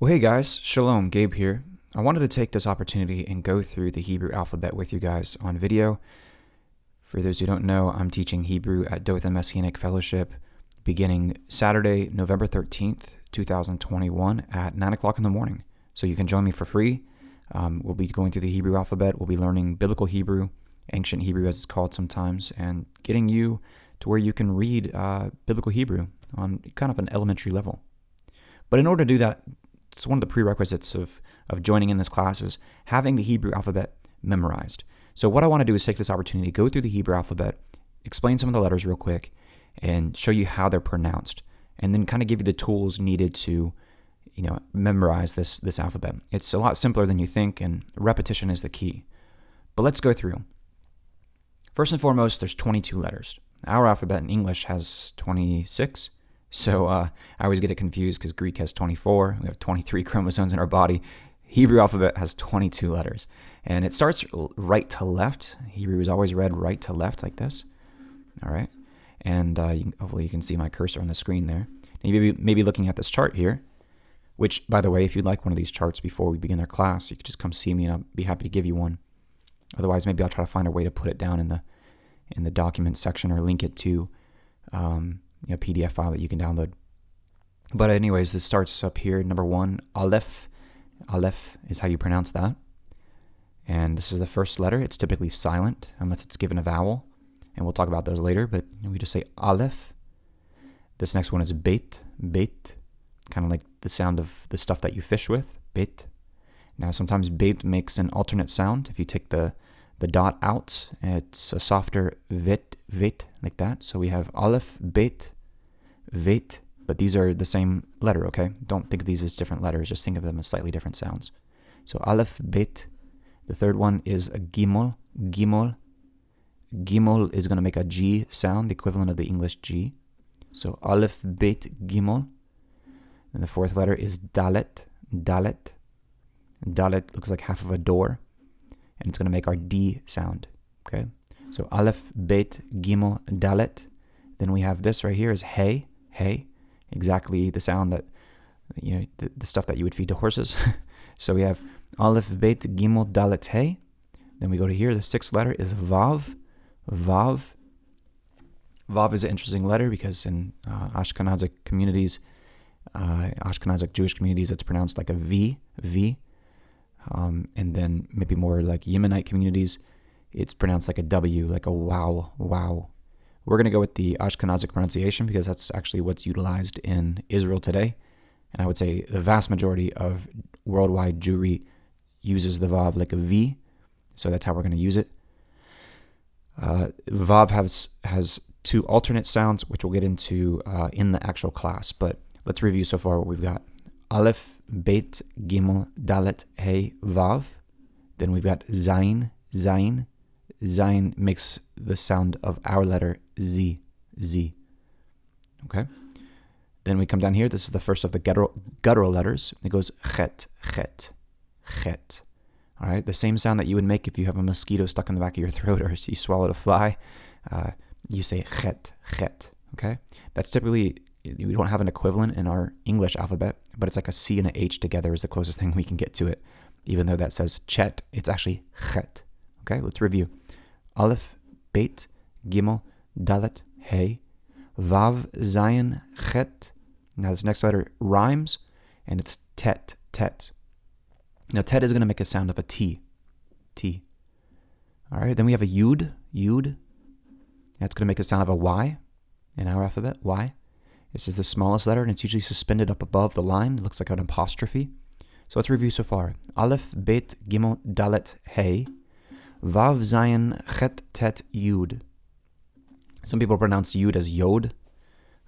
Well, hey guys, Shalom, Gabe here. I wanted to take this opportunity and go through the Hebrew alphabet with you guys on video. For those who don't know, I'm teaching Hebrew at Dothan Messianic Fellowship beginning Saturday, November 13th, 2021 at 9 o'clock in the morning. So you can join me for free. We'll be going through the Hebrew alphabet. We'll be learning biblical Hebrew, ancient Hebrew as it's called sometimes, and getting you to where you can read biblical Hebrew on kind of an elementary level. But in order to do that, it's one of the prerequisites of joining in this class is having the Hebrew alphabet memorized. So what I want to do is take this opportunity to go through the Hebrew alphabet, explain some of the letters real quick, and show you how they're pronounced, and then kind of give you the tools needed to, memorize this alphabet. It's a lot simpler than you think, and repetition is the key. But let's go through. First and foremost, there's 22 letters. Our alphabet in English has 26. So I always get it confused because Greek has 24. We have 23 chromosomes in our body. Hebrew alphabet has 22 letters. And it starts right to left. Hebrew is always read right to left like this. All right. And hopefully you can see my cursor on the screen there. And you may be looking at this chart here, which, by the way, if you'd like one of these charts before we begin our class, you could just come see me and I'll be happy to give you one. Otherwise, maybe I'll try to find a way to put it down in the document section or link it to a PDF file that you can download. But anyways, this starts up here, number 1, Alef. Alef is how you pronounce that. And this is the first letter. It's typically silent unless it's given a vowel. And we'll talk about those later, but we just say Alef. This next one is Beit. Beit, kind of like the sound of the stuff that you fish with. Beit. Now, sometimes Beit makes an alternate sound. If you take the dot out, it's a softer vit, like that. So we have Alef, Beit, Veit, but these are the same letter, okay? Don't think of these as different letters, just think of them as slightly different sounds. So Alef, Beit. The third one is a Gimel, Gimel. Gimel is going to make a G sound, the equivalent of the English G. So Alef, Beit, Gimel. And the fourth letter is Dalet, Dalet. Dalet looks like half of a door, and it's going to make our D sound, okay? So Alef, Beit, Gimel, Dalet. Then we have this right here is Hey, Hey, exactly the sound that, the stuff that you would feed to horses. So we have Alef, Beit, Gimel, Dalet, Hey. Then we go to here, the sixth letter is Vav, Vav. Vav is an interesting letter because in Ashkenazic communities, Ashkenazic Jewish communities, it's pronounced like a V, V. And then maybe more like Yemenite communities, it's pronounced like a W, like a wow, wow. We're going to go with the Ashkenazic pronunciation because that's actually what's utilized in Israel today. And I would say the vast majority of worldwide Jewry uses the Vav like a V. So that's how we're going to use it. Vav has two alternate sounds, which we'll get into in the actual class. But let's review so far what we've got. Alef, Beit, Gimel, Dalet, Hey, Vav. Then we've got Zayin, Zayin. Zayin makes the sound of our letter Z, Z. Okay? Then we come down here. This is the first of the guttural letters. It goes Chet, Chet, Chet. All right? The same sound that you would make if you have a mosquito stuck in the back of your throat or you swallowed a fly. You say Chet, Chet. Okay? That's typically, we don't have an equivalent in our English alphabet, but it's like a C and a H together is the closest thing we can get to it. Even though that says Chet, it's actually Chet. Okay? Let's review. Alef, Beit, Gimel, Dalet, Hey, Vav, Zayin, Chet. Now this next letter rhymes, and it's Tet, Tet. Now Tet is going to make a sound of a T, T. All right, then we have a Yud, Yud. That's going to make the sound of a Y in our alphabet, Y. This is the smallest letter, and it's usually suspended up above the line. It looks like an apostrophe. So let's review so far. Alef, Beit, Gimel, Dalet, Hey, Vav, Zayin, Chet, Tet, Yud. Some people pronounce Yud as Yod.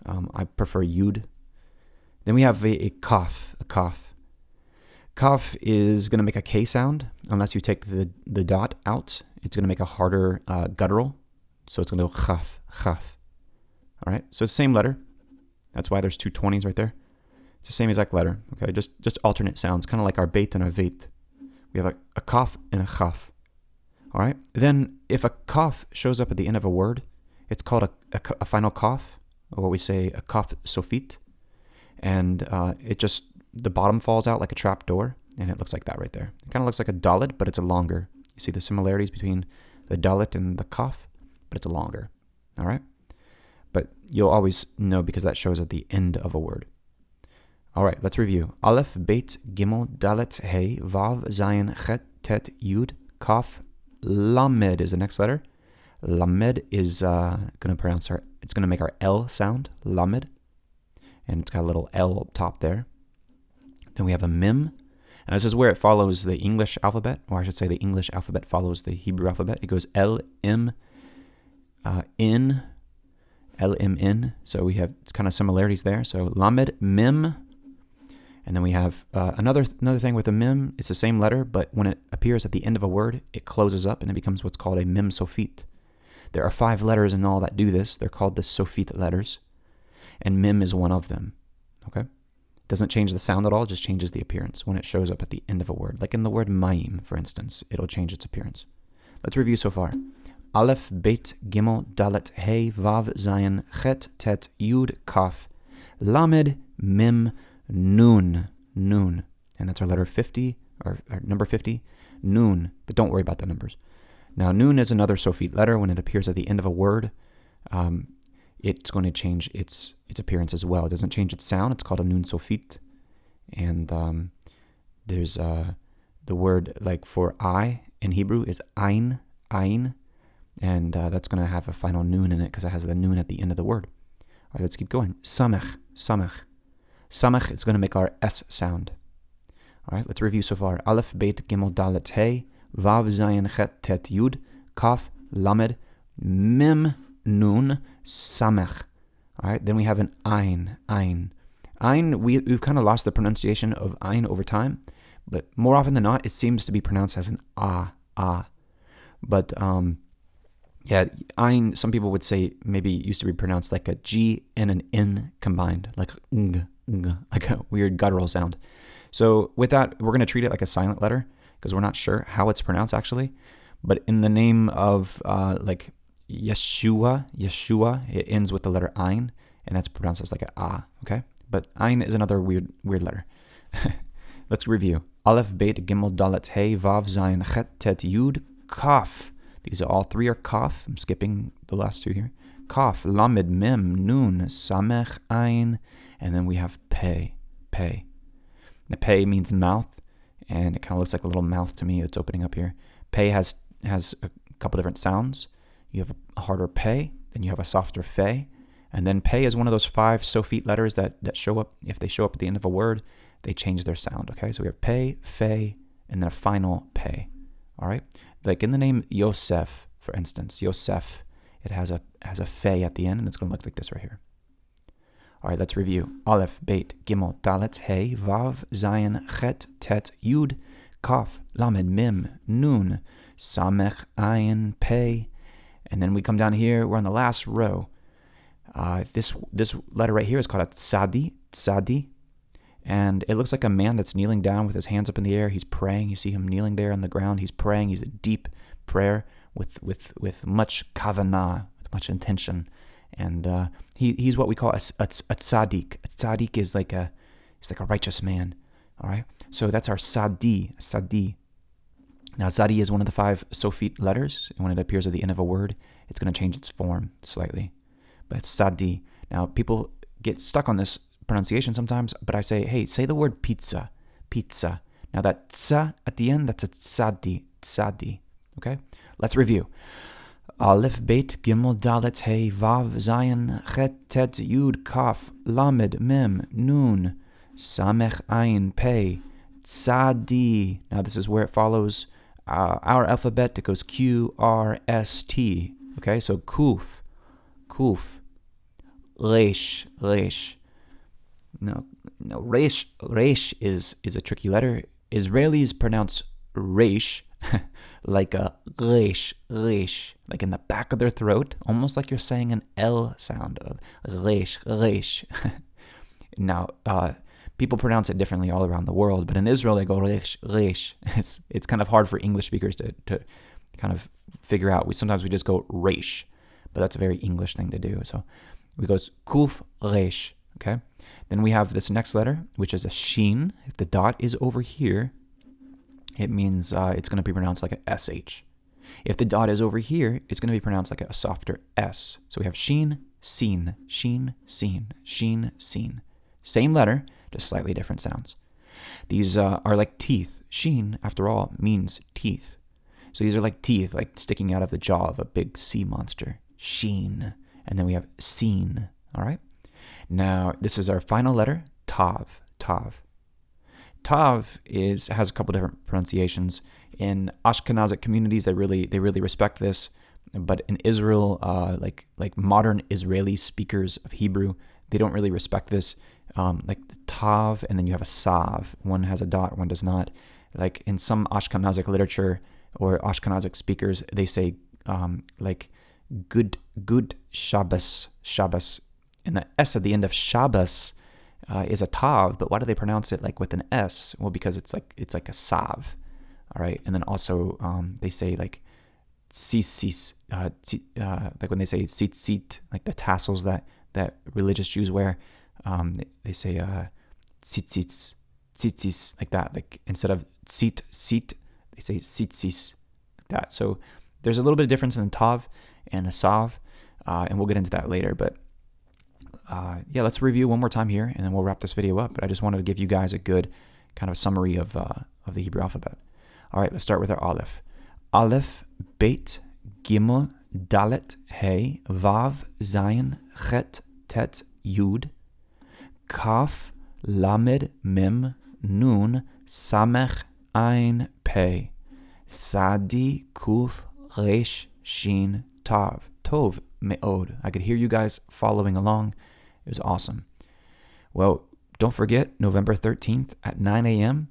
I prefer Yud. Then we have a Kaf, a Kaf. Kaf is going to make a K sound. Unless you take the dot out, it's going to make a harder guttural. So it's going to go Chaf, Chaf. All right, so it's the same letter. That's why there's two 20s right there. It's the same exact letter. Okay, just alternate sounds, kind of like our Beit and our Veit. We have a Kaf and a Chaf. All right. Then if a Kaf shows up at the end of a word, it's called a final Kaf, or what we say a Kaf Sofit. And it just the bottom falls out like a trap door, and it looks like that right there. It kind of looks like a dalet, but it's a longer. You see the similarities between the dalet and the kaf, but it's a longer. All right? But you'll always know because that shows at the end of a word. All right, let's review. Alef, Beit, Gimel, Dalet, Hey, Vav, Zayin, Chet, Tet, Yud, Kaf, Lamed is the next letter. Lamed is going to make our L sound, Lamed. And it's got a little L up top there. Then we have a Mim. And this is where it follows the English alphabet, or I should say the English alphabet follows the Hebrew alphabet. It goes L, M, N, L, M, N. So we have kind of similarities there. So Lamed, Mim. And then we have another thing with a mim. It's the same letter, but when it appears at the end of a word, it closes up and it becomes what's called a mim sophit. There are 5 letters in all that do this. They're called the sophit letters, and mim is one of them. Okay, it doesn't change the sound at all; it just changes the appearance when it shows up at the end of a word. Like in the word mayim, for instance, it'll change its appearance. Let's review so far. Alef, Beit, Gimel, Dalet, Hey, Vav, Zayin, Chet, Tet, Yud, Kaf, Lamed, Mim, Nun, and that's our letter 50, or number 50, Nun, but don't worry about the numbers. Now, Nun is another sophit letter. When it appears at the end of a word, it's going to change its appearance as well. It doesn't change its sound. It's called a Nun sophit, and there's the word like for I in Hebrew is ein, and that's going to have a final Nun in it because it has the Nun at the end of the word. All right, let's keep going. Samech. Samech is going to make our S sound. All right, let's review so far. Alef, Beit, Gimel, Dalet, Hey, Vav, Zayin, Chet, Tet, Yud, Kaf, Lamed, Mim, Nun, Samech. All right, then we have an Ein. Ein, we've kind of lost the pronunciation of Ein over time, but more often than not, it seems to be pronounced as an Ah. But yeah, Ein, some people would say maybe it used to be pronounced like a G and an N combined, like ng, like a weird guttural sound. So with that, we're going to treat it like a silent letter because we're not sure how it's pronounced actually. But in the name of like Yeshua, it ends with the letter Ein, and that's pronounced as like a Ah, okay? But Ein is another weird letter. Let's review. Alef, Beit, Gimel, Dalet, Hey, Vav, Zayin, Chet, Tet, Yud, Kaf. These are all 3 are Kaf. I'm skipping the last 2 here. Kaf, Lamed, Mim, Nun, Samech, Ein, and then we have Pei. The Pei means mouth, and it kind of looks like a little mouth to me. It's opening up here. Pei has a couple different sounds. You have a harder Pei, then you have a softer Fei, and then Pei is one of those 5 sophit letters that show up. If they show up at the end of a word, they change their sound. Okay, so we have Pei, Fei, and then a final Pei. All right, like in the name Yosef, for instance, Yosef, it has a Fei at the end, and it's going to look like this right here. All right, let's review. Alef, Beit, Gimel, Dalet, Hey, Vav, Zayin, Chet, Tet, Yud, Kaf, Lamed, Mim, Nun, Samech, Ayin, Pei. And then we come down here, we're on the last row. This letter right here is called a tzadi, and it looks like a man that's kneeling down with his hands up in the air. He's praying. You see him kneeling there on the ground. He's praying. He's a deep prayer with much kavanah, with much intention. And he's what we call a tzaddik. A tzaddik is like a righteous man. All right. So that's our sadi. Now sadi is one of the 5 sophit letters, and when it appears at the end of a word, it's going to change its form slightly. But it's sadi. Now people get stuck on this pronunciation sometimes, but I say, hey, say the word pizza. Now that tsa at the end, that's a tzadi. Okay. Let's review. Alef, Beit, Gimel, Dalet, Hey, Vav, Zayin, Chet, Tet, Yud, Kaf, Lamed, Mim, Nun, Samech, Ayin, Pei, Tzadi. Now this is where it follows our alphabet. It goes Q, R, S, T. Okay, so Kuf, Resh. No, Resh is a tricky letter. Israelis pronounce Resh like a resh, like in the back of their throat, almost like you're saying an L sound of resh. Now, people pronounce it differently all around the world, but in Israel they go resh. It's kind of hard for English speakers to kind of figure out. Sometimes we just go resh, but that's a very English thing to do. So we go kuf resh, okay? Then we have this next letter, which is a sheen. If the dot is over here, it means it's going to be pronounced like a SH. If the dot is over here, it's going to be pronounced like a softer S. So we have sheen, seen, sheen, seen, sheen, seen. Same letter, just slightly different sounds. These are like teeth. Sheen, after all, means teeth. So these are like teeth, like sticking out of the jaw of a big sea monster. Sheen. And then we have seen. All right? Now, this is our final letter, tav. Tav. Tav has a couple different pronunciations. In Ashkenazic communities, they really respect this. But in Israel, like modern Israeli speakers of Hebrew, they don't really respect this. Like the tav, and then you have a sav. One has a dot, one does not. Like in some Ashkenazic literature or Ashkenazic speakers, they say like good Shabbos. And the S at the end of Shabbos is a tav, but why do they pronounce it like with an S? Well, because it's like a sav. All right, and then also they say like tzitzis, like when they say tzitzit, like the tassels that religious Jews wear. They say tzitzis, like that. Like instead of sit, they say tzitzis, like that. So there's a little bit of difference in tav and a sav, and we'll get into that later. But yeah, let's review one more time here, and then we'll wrap this video up. But I just wanted to give you guys a good kind of summary of the Hebrew alphabet. All right, let's start with our Alef. Alef, Bet, Gimel, Dalet, Hey, Vav, Zayin, Chet, Tet, Yud, Kaf, Lamed, Mem, Nun, Samech, Ein, Pei, Sadi, Kuf, Resh, Shin, Tav. Tov, Me'od. I could hear you guys following along. It was awesome. Well, don't forget, November 13th at 9 a.m.,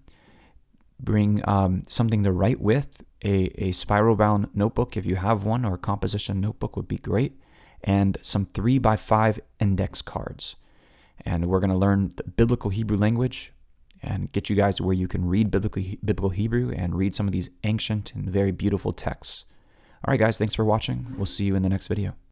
bring something to write with, a spiral-bound notebook if you have one, or a composition notebook would be great, and some 3x5 index cards. And we're going to learn the biblical Hebrew language and get you guys where you can read biblical Hebrew and read some of these ancient and very beautiful texts. All right, guys, thanks for watching. We'll see you in the next video.